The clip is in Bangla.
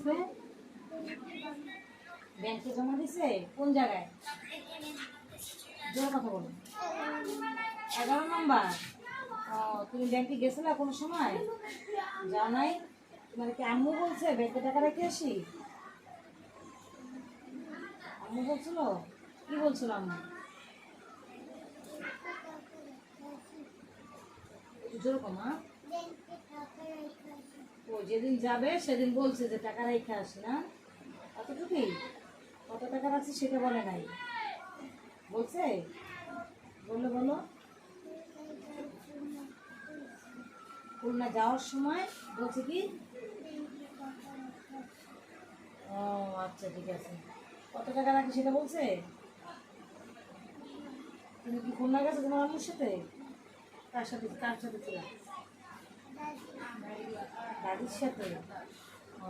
বলছে? ব্যাংকে জমা দিছে? কোন জায়গায়? জোরে কথা বলো। 11 নম্বর। ও, তুমি ব্যাংকে গেছিলা কোনো সময়? যাও নাই? তোমার কি আম্মু বলছে ব্যাংকে টাকা রেখে আসি? আম্মু বলছিল? কি বলছিল আম্মু? একটু জোরে কমা। ও যেদিন যাবে সেদিন বলছে যে টাকা রেখে আসি, না? কতটুকুই? কত টাকা রাখছি সেটা বলে নাই? বলছে? বললো বলো। খুলনা যাওয়ার সময় বলছে কি? ও আচ্ছা, ঠিক আছে। কত টাকা রাখি সেটা বলছে? তুমি কি খুলনা গেছো তোমার আম্মুর সাথে? কার সাথে ছিল? দাদির সাথে। ও